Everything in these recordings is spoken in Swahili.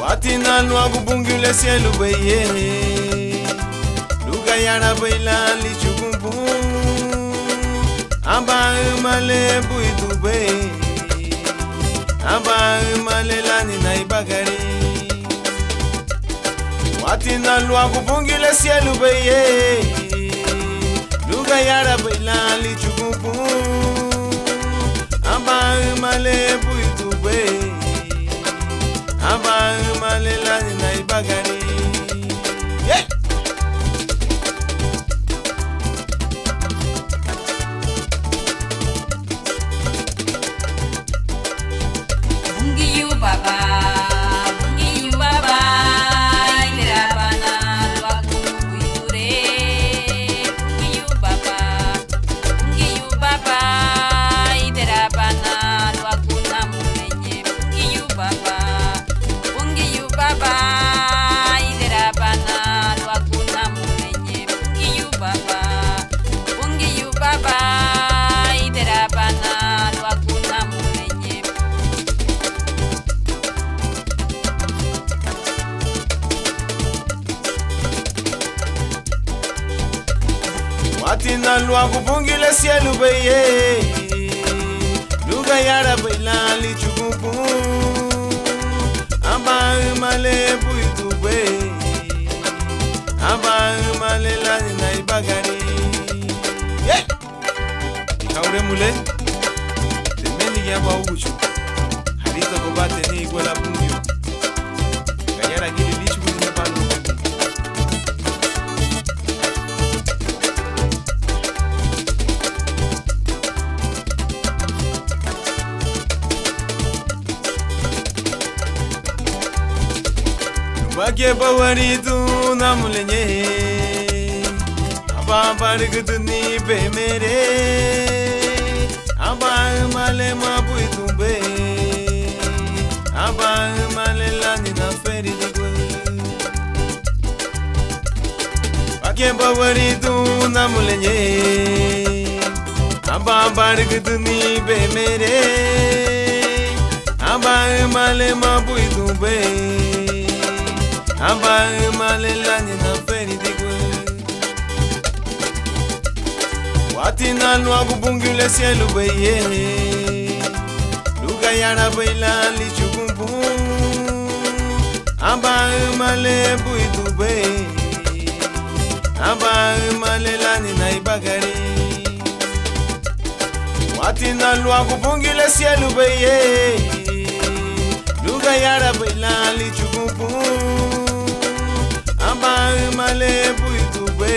Watina no agubungule cielo beye luga yara baila li chukumpu aba male buitube aba male lani na ibagari watina lua kupungile cielo beye luga yara baila li chukumpu aba male buitube aba male lani na ibagari. Yeah. Watina lua kupungile cielo beye luga yara baila li chukumpu aba male buitube aba male lani na ibagari. Yeah. Kaure mule temeni yaba uchu harita kobate ni iguala pungio gayara gili li chukumpu na palo. Wake bawari tu na mulenye aba barg duni be mere aba male mabui tumbe aba male lani na feri digwe. Wake bawari tu na mulenye aba barg duni be mere aba male mabui tumbe aba male lani na feri digwe. Watina lua kupungile cielo beye luga yara baila li chukumpu aba male buitube aba male lani na ibagari. Watina lua kupungile cielo beye luga yara baila li chukumpu aba male buitube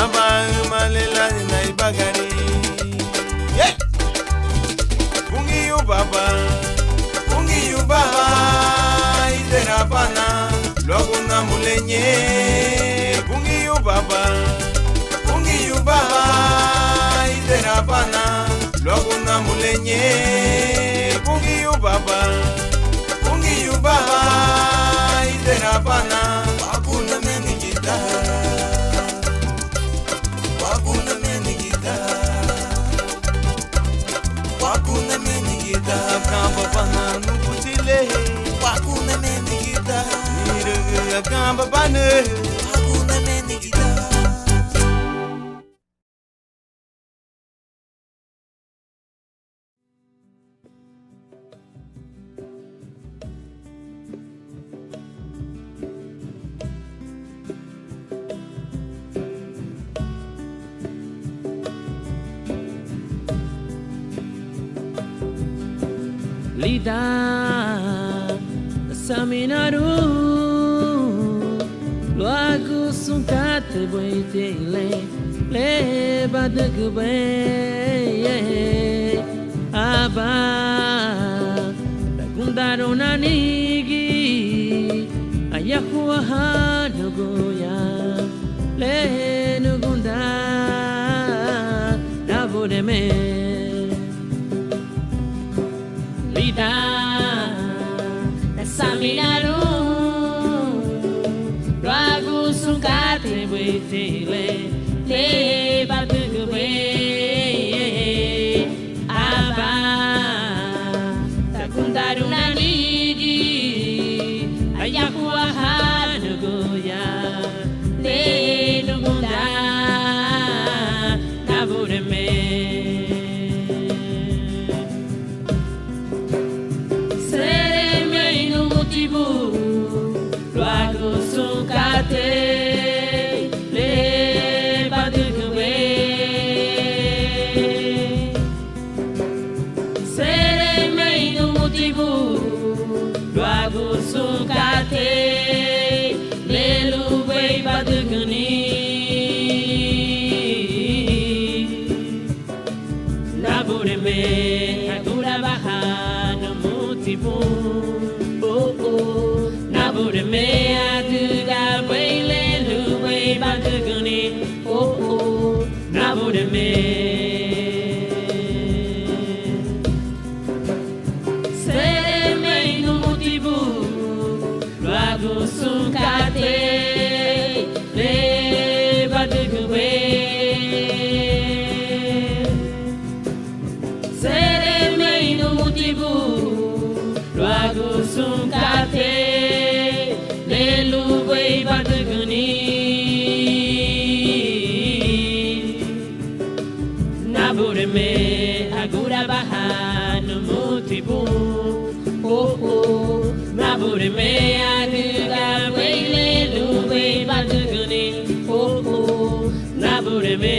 aba male lani na ibagari. Yeah. Pungi yu baba iderapana luego na mulenye. Pungi yu baba iderapana luego na mulenye. Pungi yu baba iderapana wakuna menigita kamba pana nukutile wakuna menigita nire kamba pana wakuna menigita. Lida Saminaru Loagu Sunkate Boitele Leba de Gube Aba Gundaro Nanigi Ayahuaha Nugoya Le Nugunda Navodeme Lida Saminaru Loagu Sunkate Boitele Leba de Gube Aba Ayahuaha Nugoya Le agora baja no motivo. Oh oh, na bure me aduga wele luwe banduguni. Oh oh, na bure me. Sere me no motivo, luago sunkate le bandugwe. Luago sunkate le luwe baduguni nabure me agora baha no motivo. Oh oh, nabure me agora wele luwe baduguni. Oh oh, nabure me.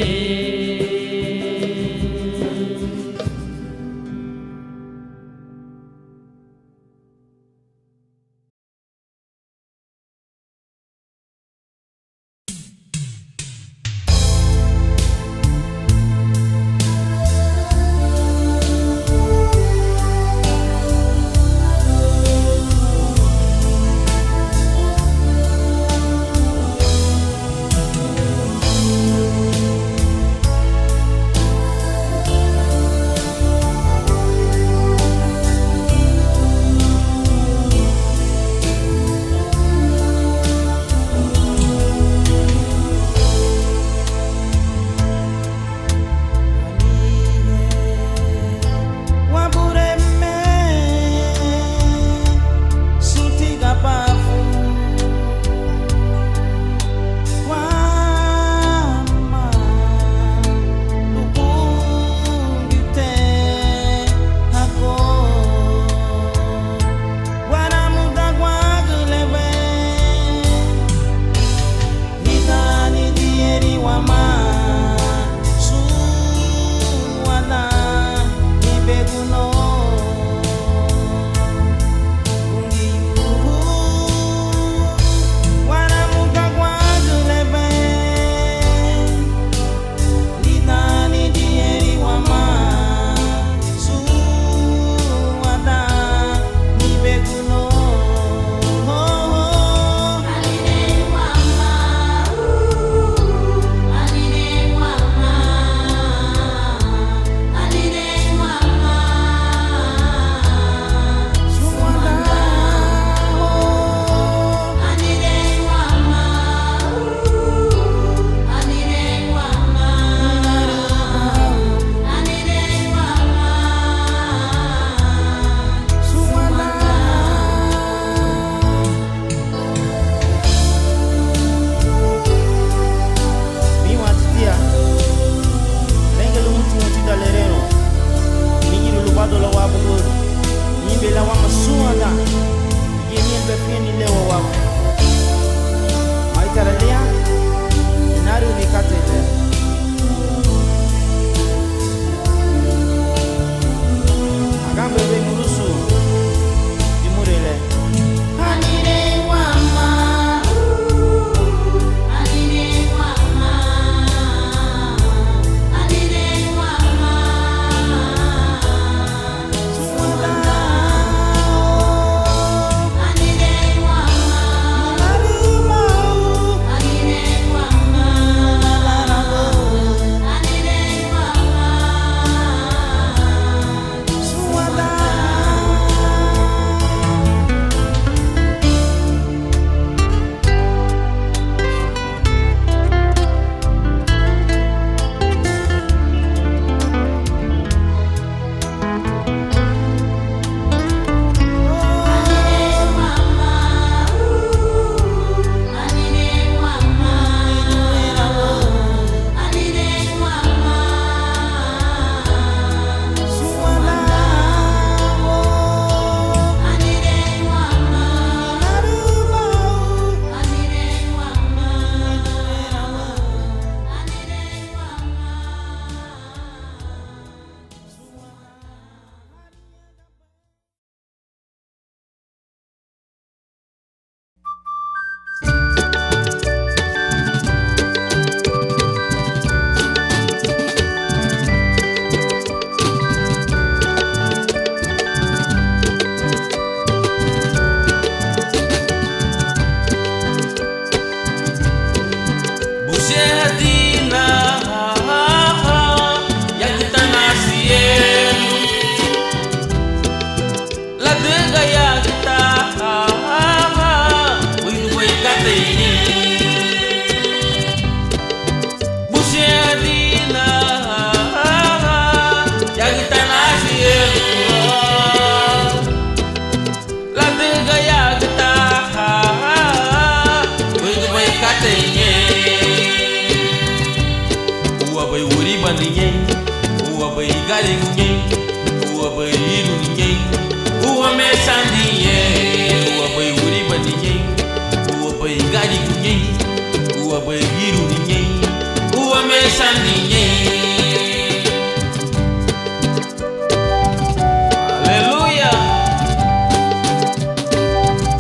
Aleluya.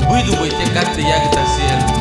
Buidu boy te kate ya kita siel.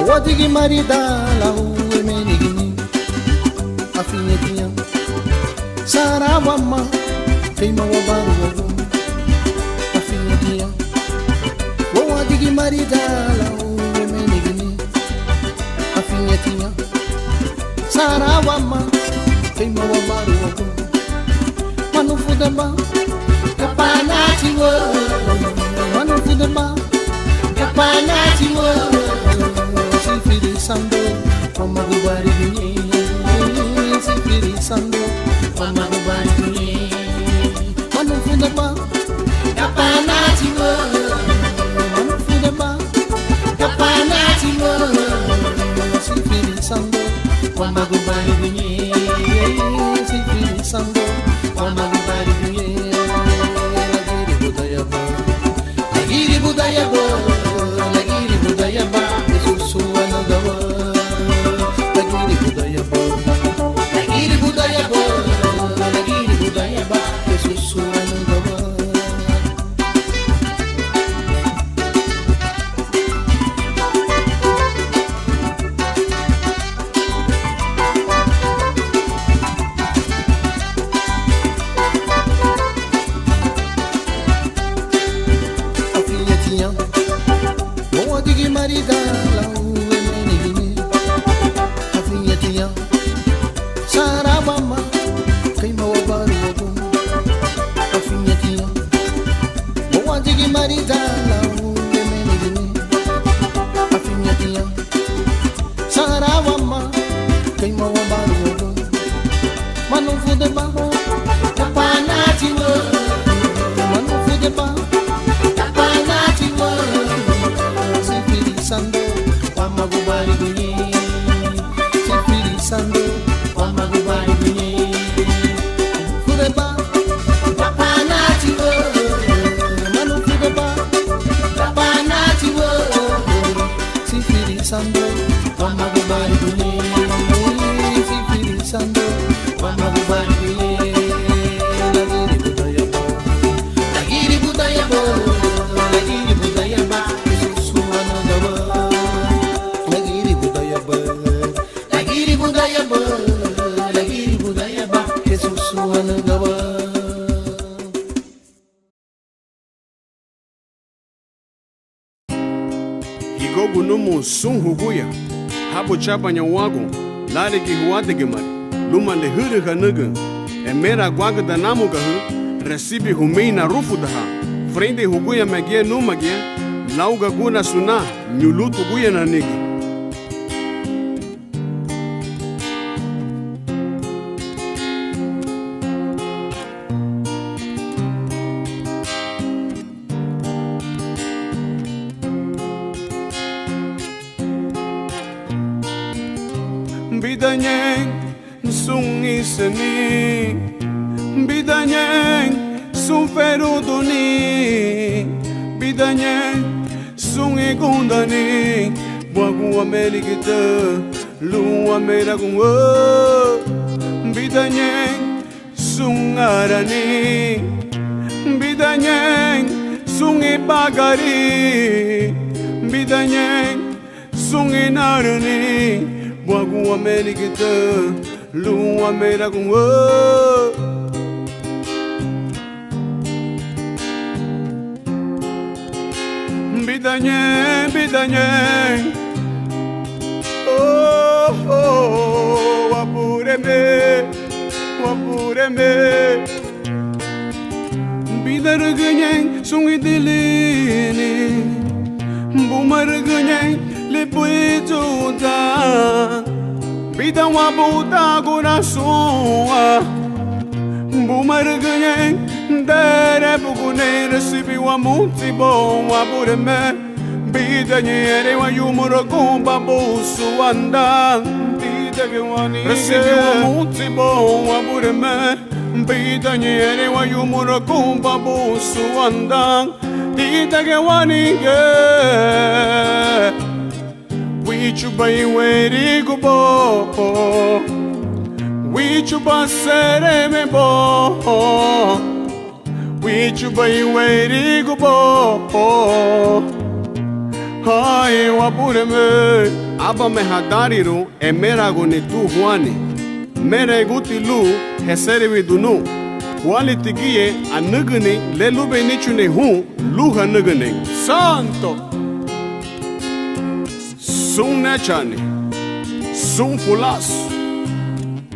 Wadigi marida la uwe menigini afinyetia Sara wama Keima wabaru wabu afinyetia Wadigi marida la uwe menigini afinyetia Sara wama Keima wabaru wabu Manufudamba Kapanati wa Manufudamba Kapanati wa Sifiri sando, mama gubari bunyi. Sifiri sando, mama gubari bunyi. Manufunda ba, kapana tiwo. Manufunda ba, kapana tiwo. Sifiri sando, mama gubari bunyi. Sifiri sando, mama gubari bunyi. Lagiri budaya bo, lagiri budaya ba. Say more about it. Manu fudeba, kapanati wo. Manu fudeba, kapanati wo. Sifiri sando, wamagubari bunyi. Sifiri sando, wamagubari bunyi. Fudeba, kapanati wo. Manu fudeba, kapanati wo. Sifiri sando, wamagubari bunyi. Sifiri sando. Lagiri budaya bo, lagiri budaya ba, susuana gawa. Lagiri budaya bo, lagiri budaya bo, lagiri budaya ba, susuana gawa. Higogu numu sunhuguya, habo chapa nyawago, lare ki huate gemari. Luma le huru hanuga, mera guaga da namuga recibe humei na rufu daha. Frente huguya magia no magia, lauga guna suna, nyulutu guya na nigi. Bidanyeng sung isani, bidanyeng sung ferudoni, bidanyeng sung igundani, buagu amerikita, lu ameragung bidanyeng sung arani, bidanyeng sung ibagari, bidanyeng sung inarani, buagu amerikita. Lua mera com bidanyen, bidanyen. Oh, oh, wapureme, wapureme. Bidarganyen, sungi dilini. Bumarganyen, le puetuta. Bida wabuta coração, bumarganyen, dere bugune recibi wa muito bom abureme. Bida nyere wa yumuro kumba busu anda, bida que wani recibi wa muito bom abureme. Bida nyere wa yumuro kumba busu anda, bida que wani Wichuba iweri gubo, wichuba sereme bo, wichuba iweri gubo. Hai wapureme, aba me hadariru emerago ne tu huani, mere gutilu heserevi dunu. Wali tigie anugane lelube nichune hu luha nugane santo. Sum nechani, sum fulas.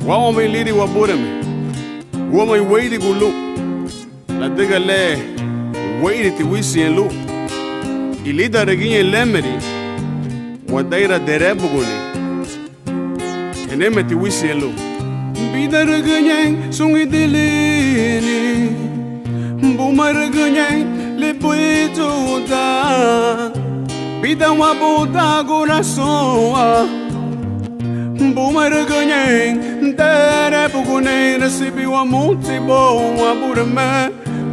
Wama liri waburame, wama wairi gulu. La diga le wairi ti wisi en lu. Ilida reginye lemeri, wadaira derebuguni. Eneme ti wisi en lu. Bida reginye sungi dilini, buma reginye le pueto da. Bida wabuta coração, bumarganyen, dere bugune recibi wa muito bom aburame.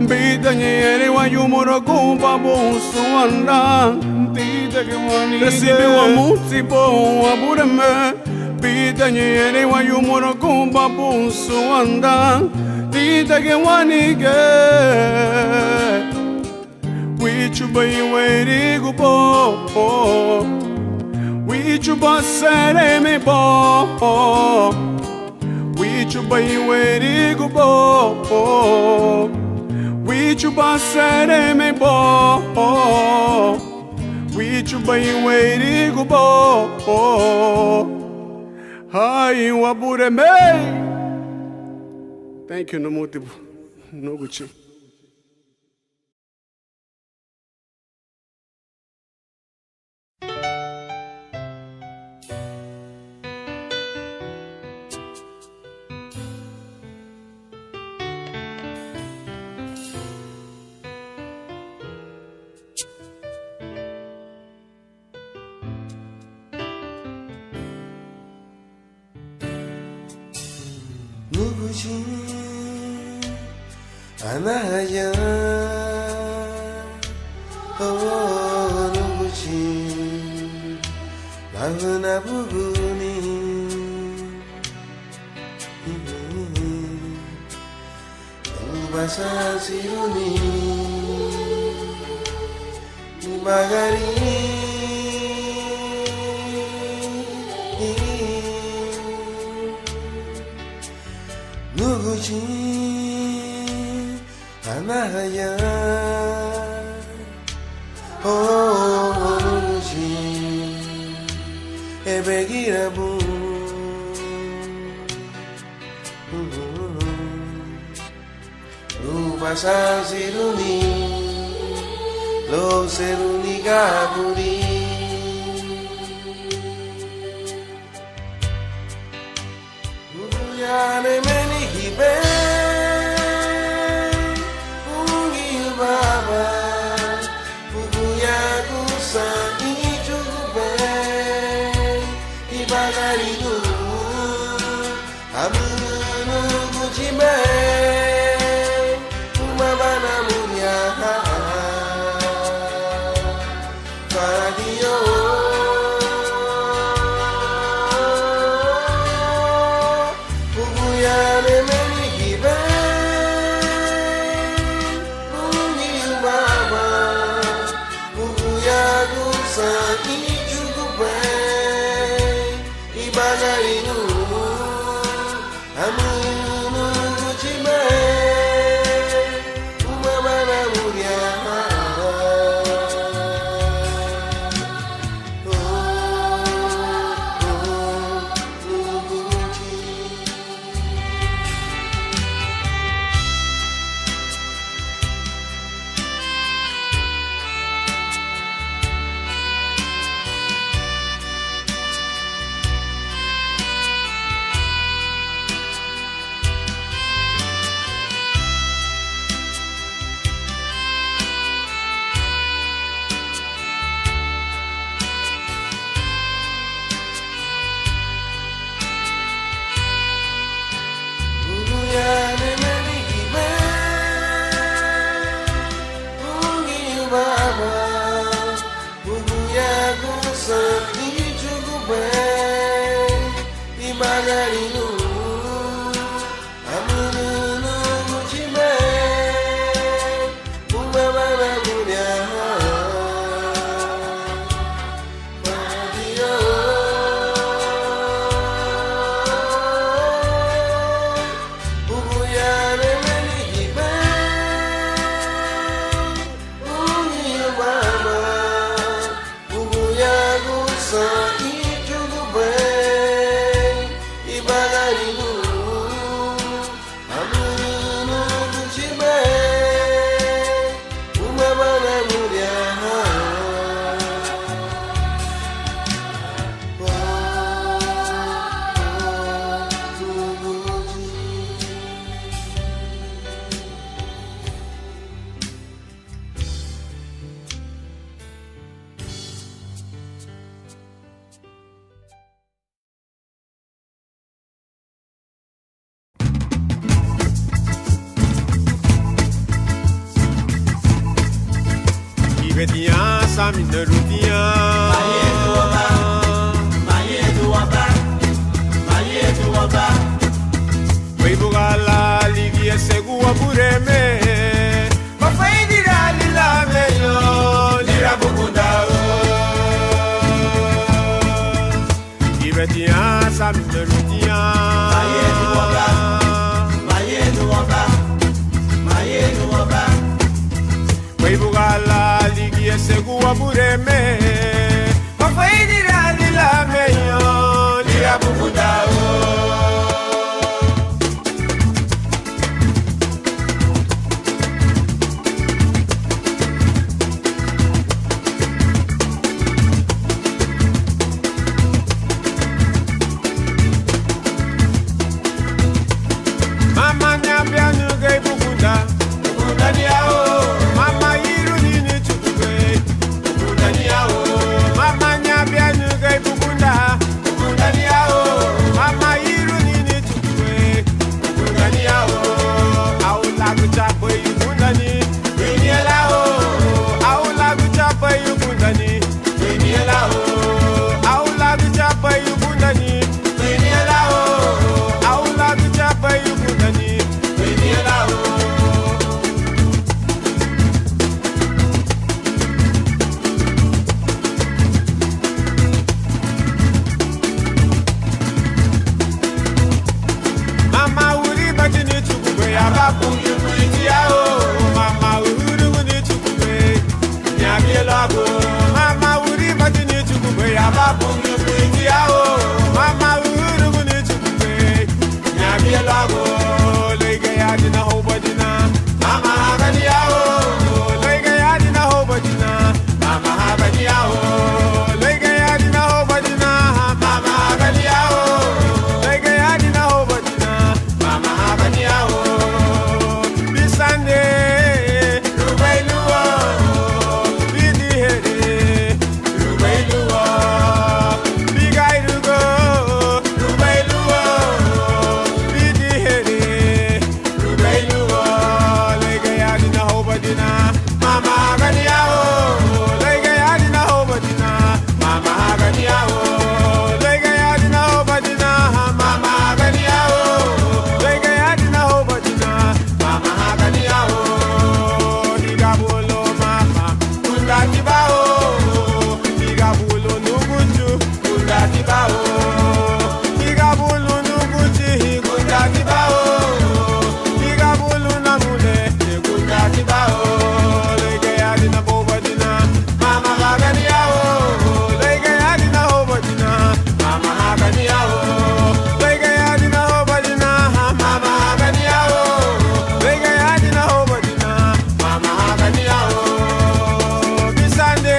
Bida nyere wa yumuro kumba busu anda, bida que wani recibi wa muito bom aburame. Bida nyere wa yumuro kumba busu anda, bida que wani Wichuba iweri gubo, wichuba sereme bo, wichuba iweri gubo, wichuba sereme bo, wichuba iweri gubo. Hai wabureme. Thank you, Namotibu. No Gucci. 누구지 아나야 누구지 나는 아부구니 누바사지루니 마가리 누구지 아나야 누구지 에베기라부 누바사지루니 로세루니 가부리 누구야 내 매니히베 웅이바바 누구야 구사 이주구베 이바가리누 아무는 누구지메 우마바나무냐 Betia sami nerutia Mayedu waba Weibugala ligi esegua bureme Mafaidira lila meyo lira bukundao Betia sami nerutia Mayedu waba Weibugala ligi esegua bureme Mafaidira lila meyo lira bukundao Mama yiru nini chukwe, Udani yao. bungu bungu yao mama uru guni chukwe nyabi lago lege yadi na hobadina mama gani yao lege yadi na hobadina mama gani yao lege yadi na hobadina mama gani yao lege yadi na hobadina mama gani yao bisande rubailuwa bidi hede rubailuwa bigairugo rubailuwa bidi hede rubailuwa lege yadi na hobadina mama gani yao lege yadi na hobadina mama gani yao lege yadi na hobadina mama gani yao lege yadi na hobadina mama gani yao digabolo mama kundati bao digabolo nugunju kundati bao digabolo nugunji kundati bao digabolo namule kundati bao lege yadi na hobadina mama gani yao lege yadi na hobadina mama gani yao lege yadi na hobadina mama gani yao lege yadi na hobadina mama gani yao bisande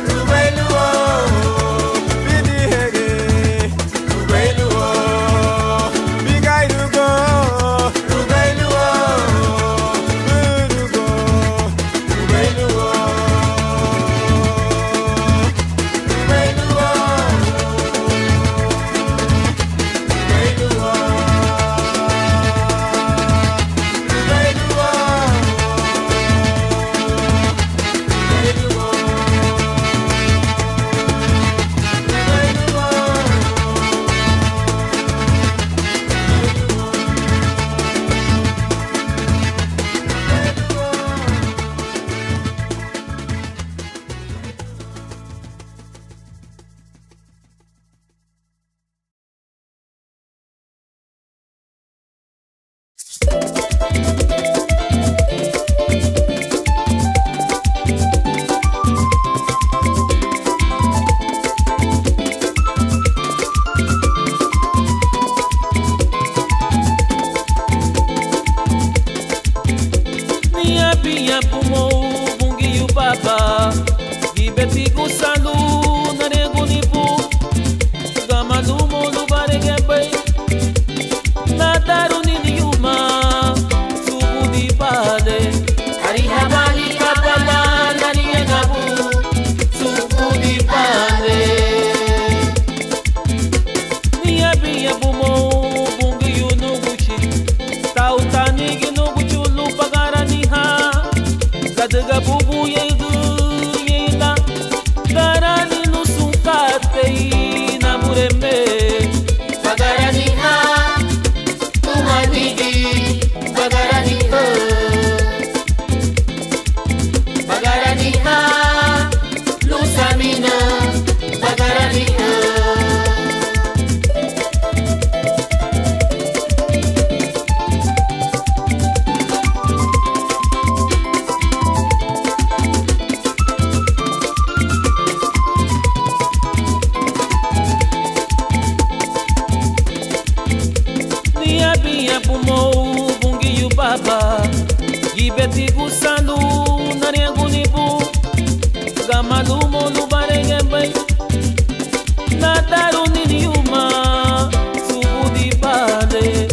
rubailuwa bidi hege rubailuwa bigairugo rubailuwa burugo rubailuwa rubailuwa Minha pulmão, bunguinho baba, gibeti gusalu, narengo nipu, gamadu molu baregembe, nadaru niniuma, subu di bade, harihamani kapala, naniengabu, subu di bade. Minha pulmão, bunguinho no guchi, tautanigi no guchulu pagarani ha. Kadaga bubu yegu yela garani no sunkate na mureme bagarani ha tumanigi bagarani ha bagarani ha lusamina bagarani ha pulmão, bunguinho baba, gibeti gusalu, narengo nipu, gamadu molu baregembe, nadaru niniuma, subu di bade,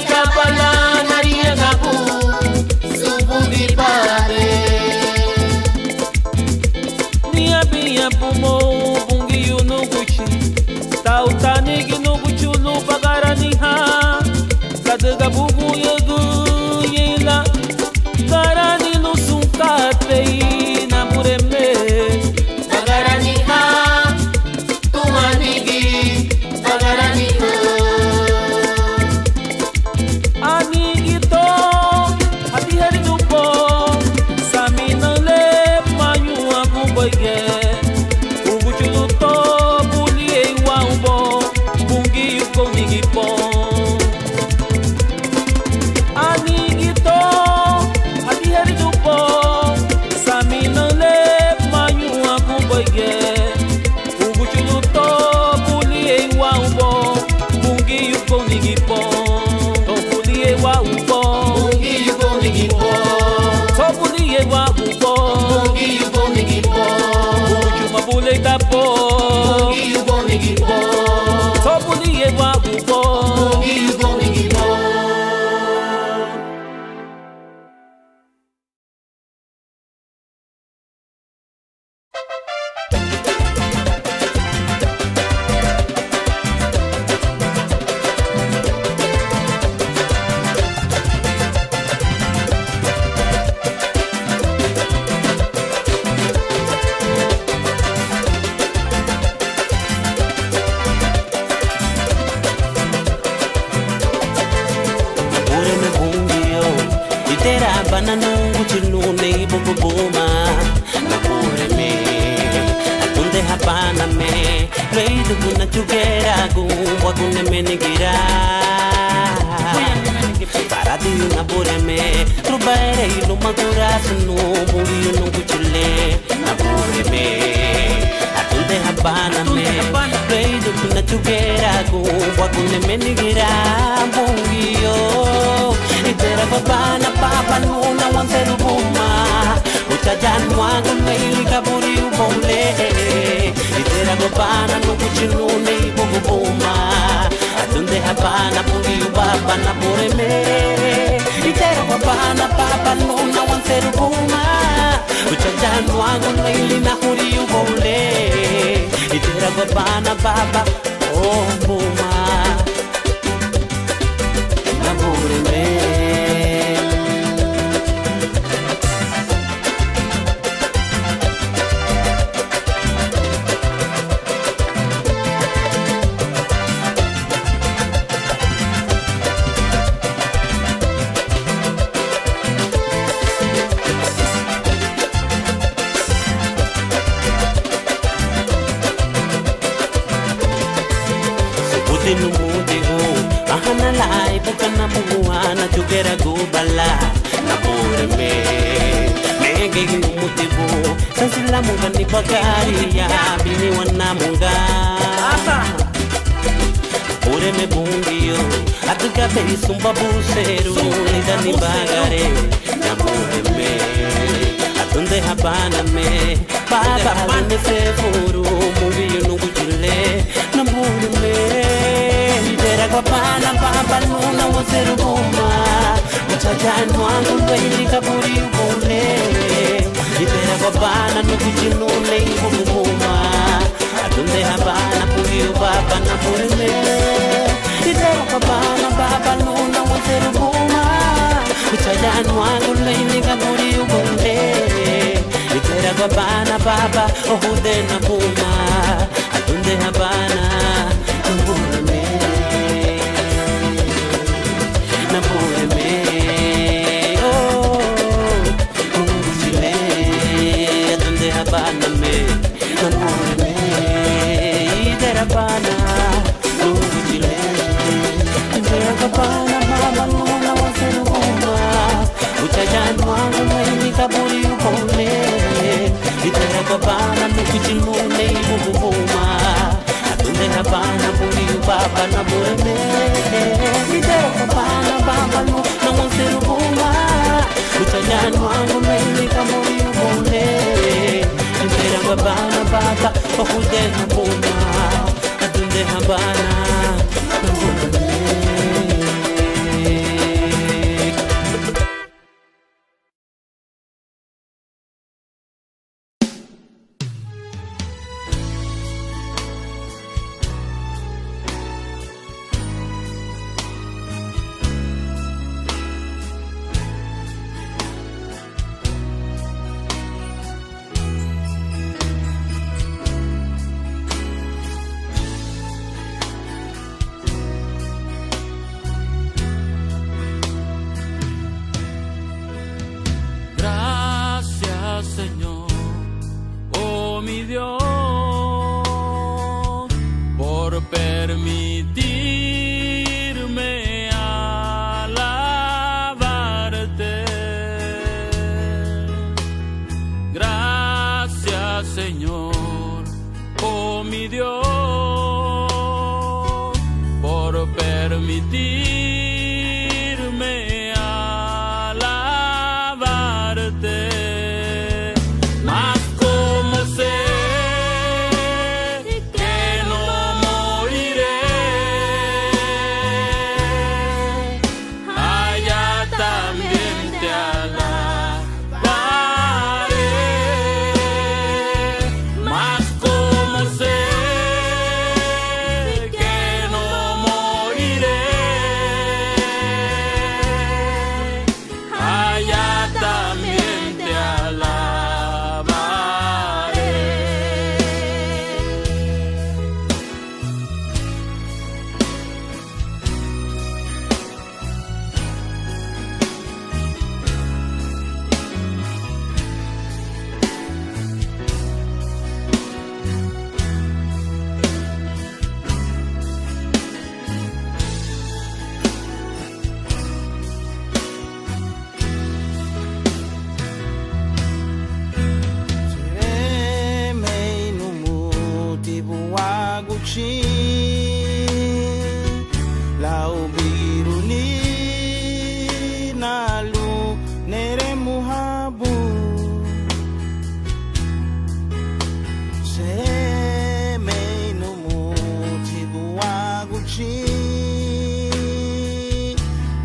kapala, nariengabu, subu di bade. Minha pulmão, bunguinho no guchi, tautanigi no guchulu bagarani ha. Kadaga bubu yegu yela garani no sunkate na mureme bagarani ha tumanigi bagarani ha anigi to hati hari dupo samina le manyu abu boyge ugu chulu to buli e wa ubo bungi yuko nigi po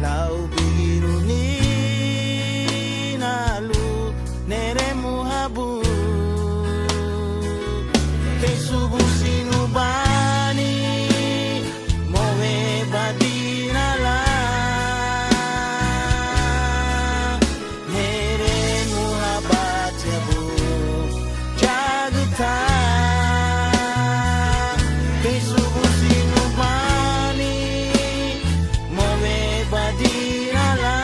lau bigiruni nalu neremu habu kesubu sinubani mowe badinala neremu habatebu jagta kesubu sinubani mowe badinala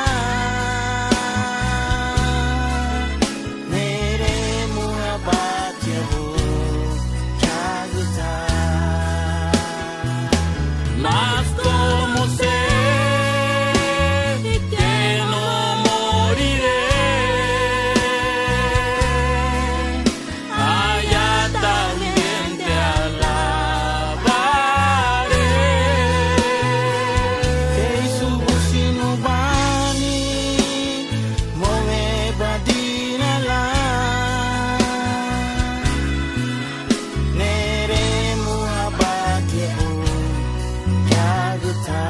neremu habatebu jagta. Mas como sé que no moriré, allá también te alabaré. Kesubu sinubani mowe badinala neremu habatebu jagta.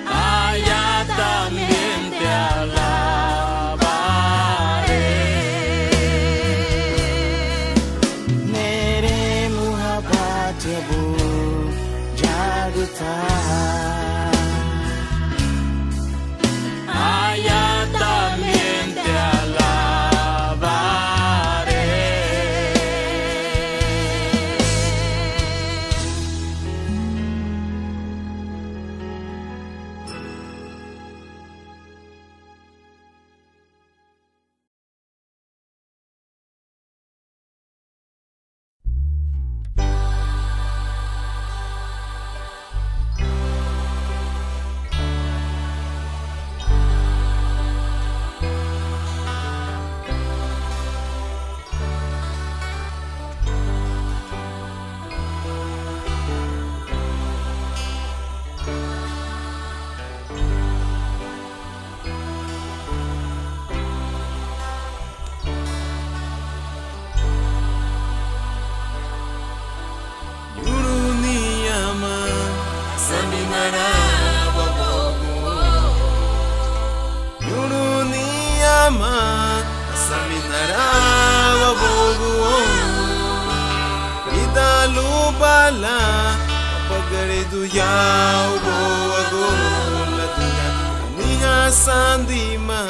Allá también te alabaré. Neremu habatebu jagta. Allá también te alabaré. Yuruniyama Saminara Wabogu Yuruniyama Saminara Wabogu Idalubala Pagare du yau boago la tuya Niha sandima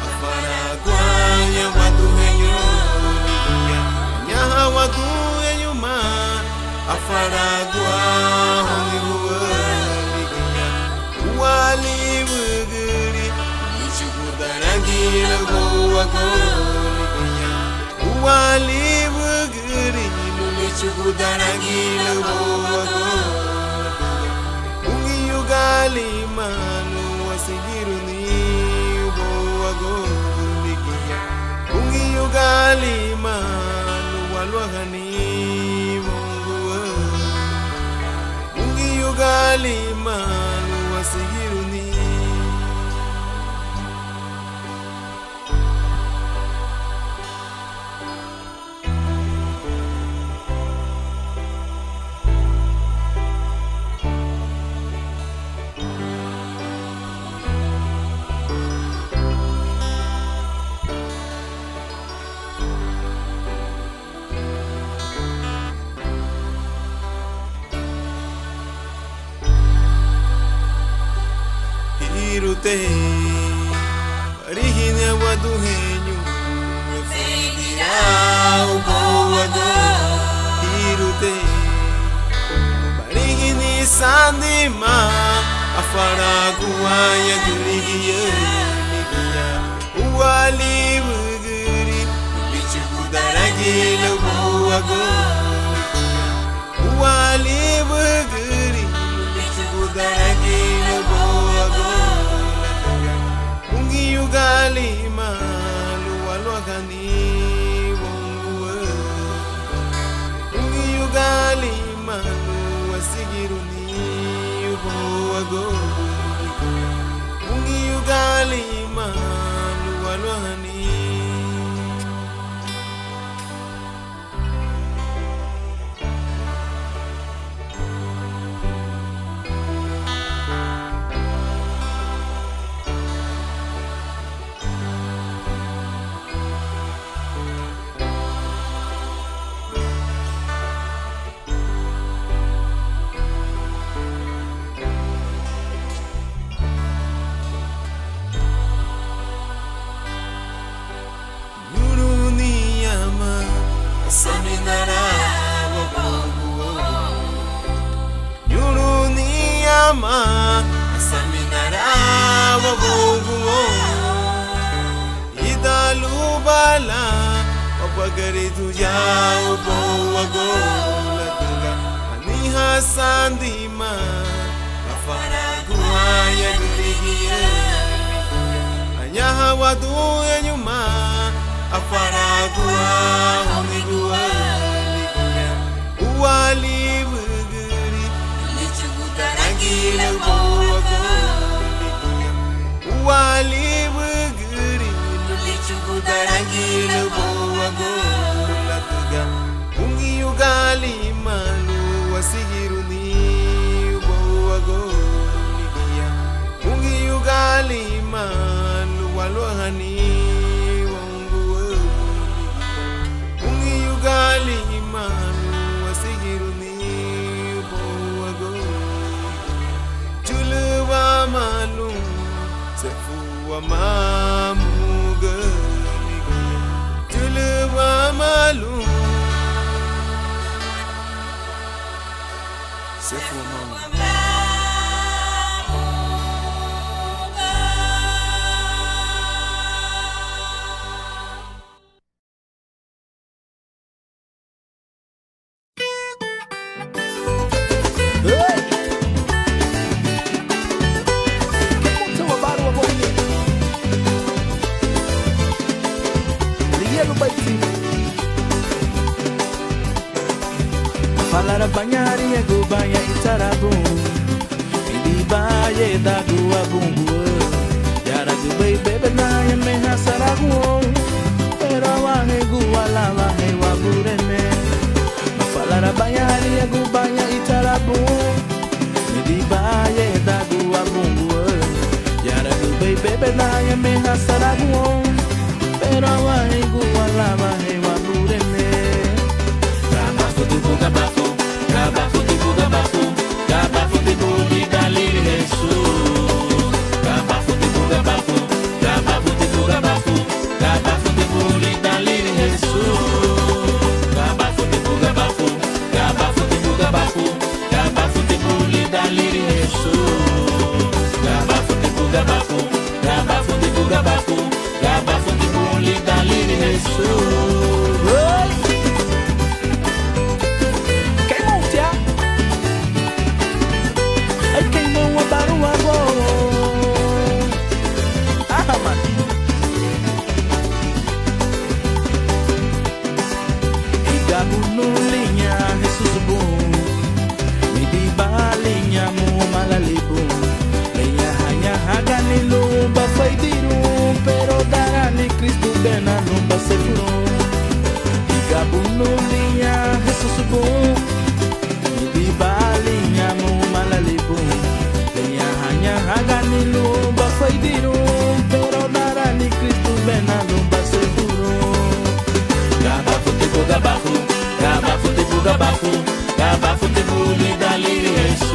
Afara guanya watu henyo Nyaha watu henyo ma Afaragua Hollywood Wali Wuguri Ichukudaragila Goago Wali Wuguri Ichukudaragila Goago Ungi Yugali Manu Wasigiruni Goago Ungi Yugali Manu Walwagani Ugali manu wasigiruni Irute Origine waduhenyu Efendia Uboago Irute Origine sandima Afaraguaya Gurigiya Nigiya Uwali Wuguri Bichukudaragila Uboago Uwali Wuguri Bichukudaragila Uboago Yugali malu walwagani wongwe Yugali malu wasigiruni uboago Yugali malu walwagani bagari tu jauh bawa gola tuga Maniha sandima Afara guaya durigia Hanya hawa tu nyuma Afara gua hongi gua Uwali bagari Lichu tarangila bawa gola Uwali bagari Lichu tarangila bawa gola tuga Ungi ugali malu wasigiruni bawa gola Ungi ugali malu walohani wanguwa Ungi ugali malu wasigiruni bawa gola Juluwa malu sefuwa mamu gali Juluwa malu sefuwa mamu Falar banhari e go banha itarabum Idi baye da gua bumbu Yara gu bay bebe na ya me hasaragu Pero wange gua lava he wa bureme Falar banhari e go banha itarabum Idi baye da gua bumbu Yara gu bay bebe na ya me hasaragu Pero wange gua lava he wa bureme Gabafo tipo gabafo Gabafo tipo gabafo Gabafo tipo lidali Jesus Gabafo tipo gabafo Gabafo tipo gabafo Gabafo tipo lidali Jesus Gabafo tipo gabafo Gabafo tipo gabafo Gabafo tipo lidali Jesus Gabafo tipo gabafo Gabafo tipo gabafo Gabafo tipo lidali Jesus Gabafo, gabafo tipo lidali Jesus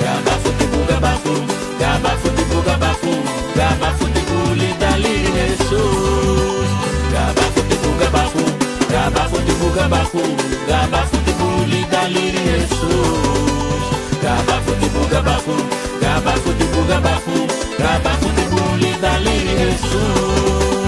Gabafo tipo gabafo, gabafo tipo gabafo Gabafo tipo lidali Jesus Gabafo tipo gabafo, gabafo tipo gabafo Gabafo tipo lidali Jesus Gabafo tipo gabafo, gabafo tipo gabafo Gabafo tipo lidali Jesus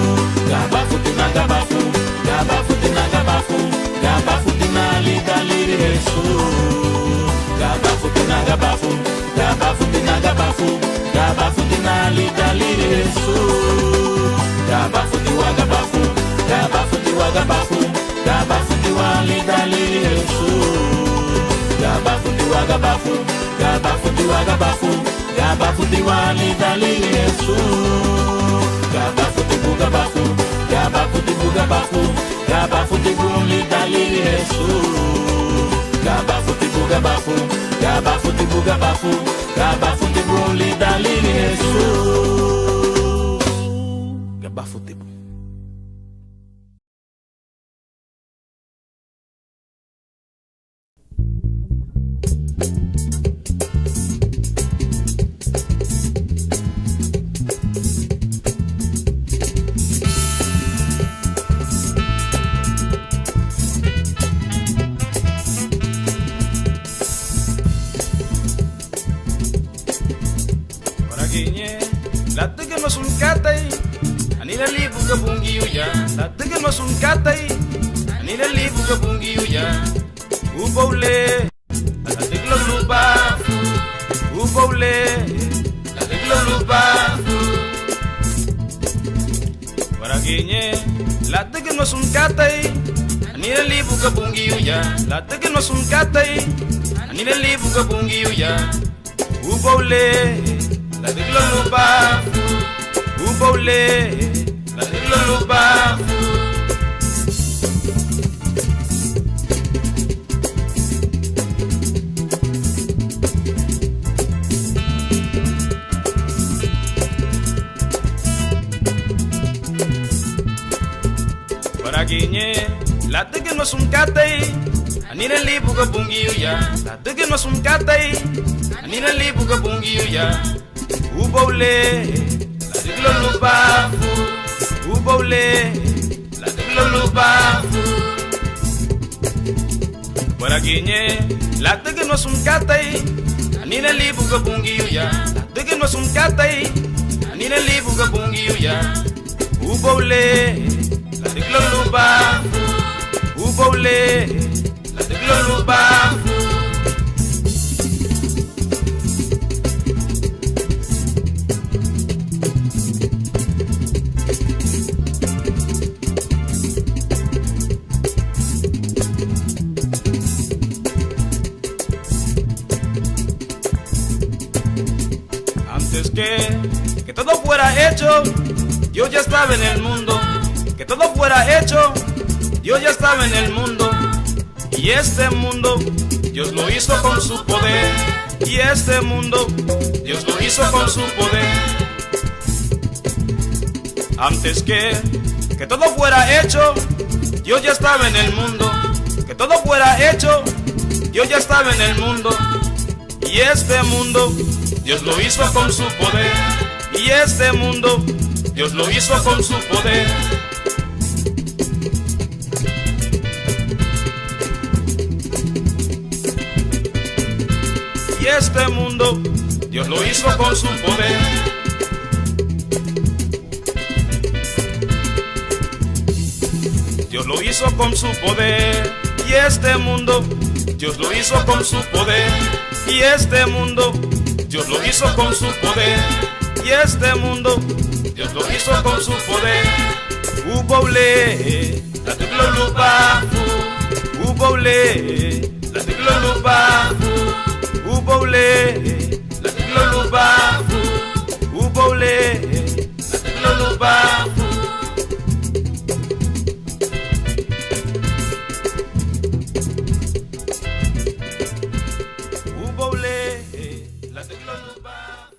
Gabafo tina gabafo, gabafo tina gabafo Gabafo tina lidali Jesus Gabafo tina gabafo Gabafo tina gabafo Gabafo tina lidali Jesus Gabafo tiwa gabafo Gabafo tiwa gabafo Gabafo tiwa lidali Jesus Gabafo tiwa gabafo Gabafo tiwa gabafo Gabafo tiwa lidali Jesus Gabafo tiwa gabafo Gabafo tiwa gabafo Gabafo tipo lidali Jesus Gabafo tipo gabafo Gabafo tipo gabafo Gabafo tipo lidali Jesus Gabafo tipo La tegan mas un katay Anila libu ka bungi uya La tegan mas un katai anile libu ka bungi uya ubole atiklo lupa ubole atiklo lupa Paraginye latige no sun katai anile libu ka bungi uya latige no sun katai anile libu ka bungi uya ubole atiklo lupa ubole atiklo lupa Paraginye latige no sun katai anile libu ka bungi uya latige no sun katai anile libu ka bungi uya ubole latiglo lupa ubole latiglo lupa Paraginye latige no sun katai anile libu ka bungi uya latige no sun katai anile libu ka bungi uya ubole latiglo lupa ubole latiglo lupa Antes que todo fuera hecho, yo ya estaba en el mundo. Que todo fuera hecho, yo ya estaba en el mundo. Y este mundo, Dios lo hizo con su poder. Y este mundo, Dios lo hizo con su poder. Antes que todo fuera hecho, yo ya estaba en el mundo. Que todo fuera hecho, yo ya estaba en el mundo. Y este mundo, Dios lo hizo con su poder. Y este mundo, Dios lo hizo con su poder. Y este mundo, Dios lo hizo con su poder. Dios lo hizo con su poder. Y este mundo, Dios lo hizo con su poder. Y este mundo, Dios lo hizo con su poder. Y este mundo, Dios lo hizo con su poder. Ubole, la tiglo lupa. Ubole, la tiglo lupa. Ubole, la tiglo lupa. Ubole, la tiglo lupa. Ubole, la tiglo lupa.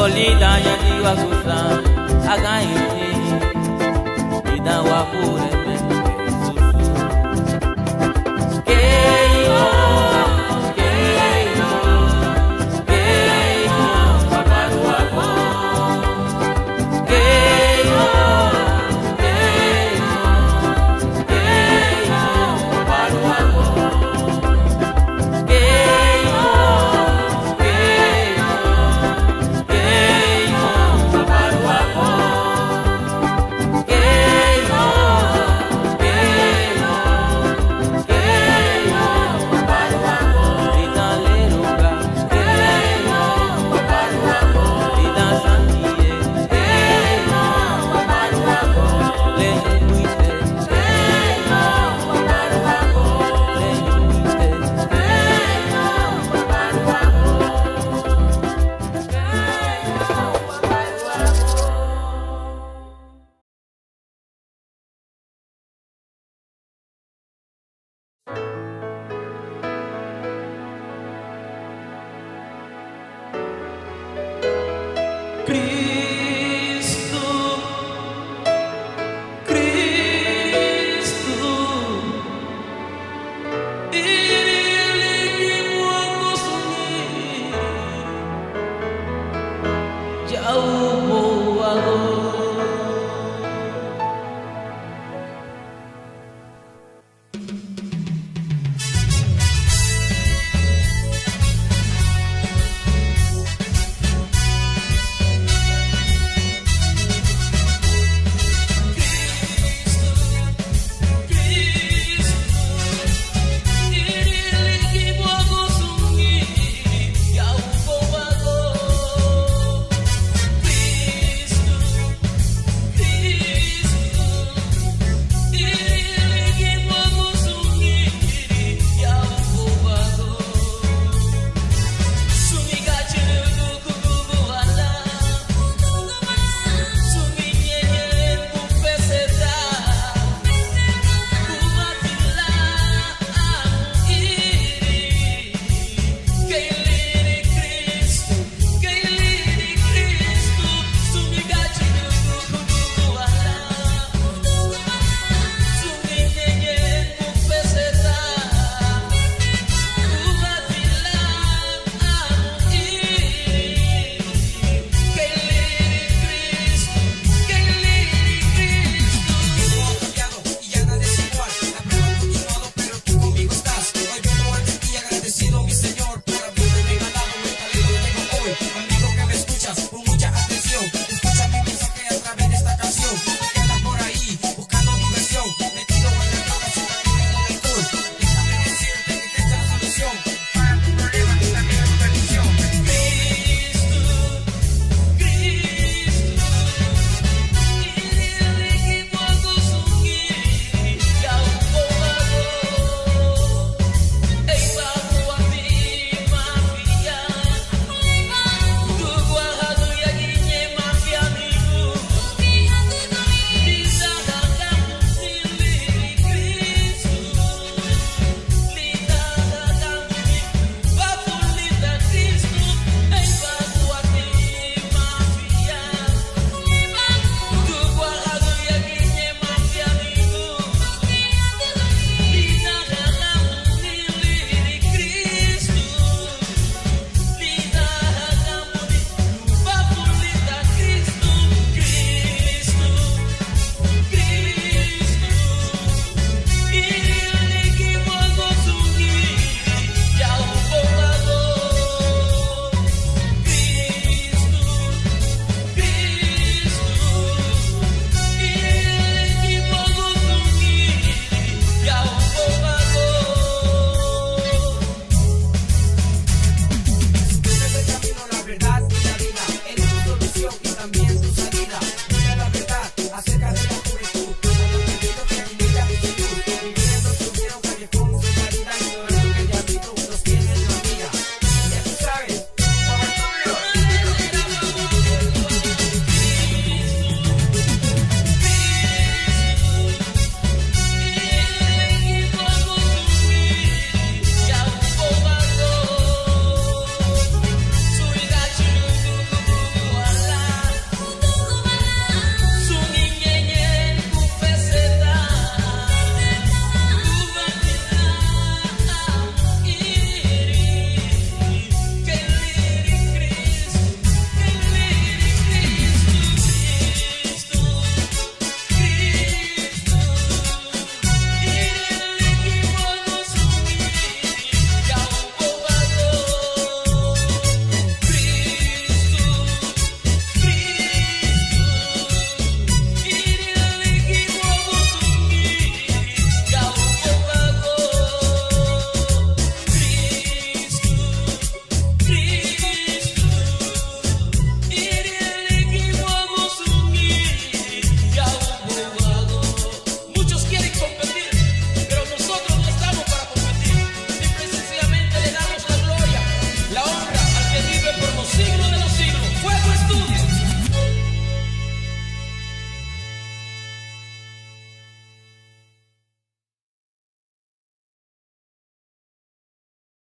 Olida ya diwa susah Aga ini Ida wapure jauh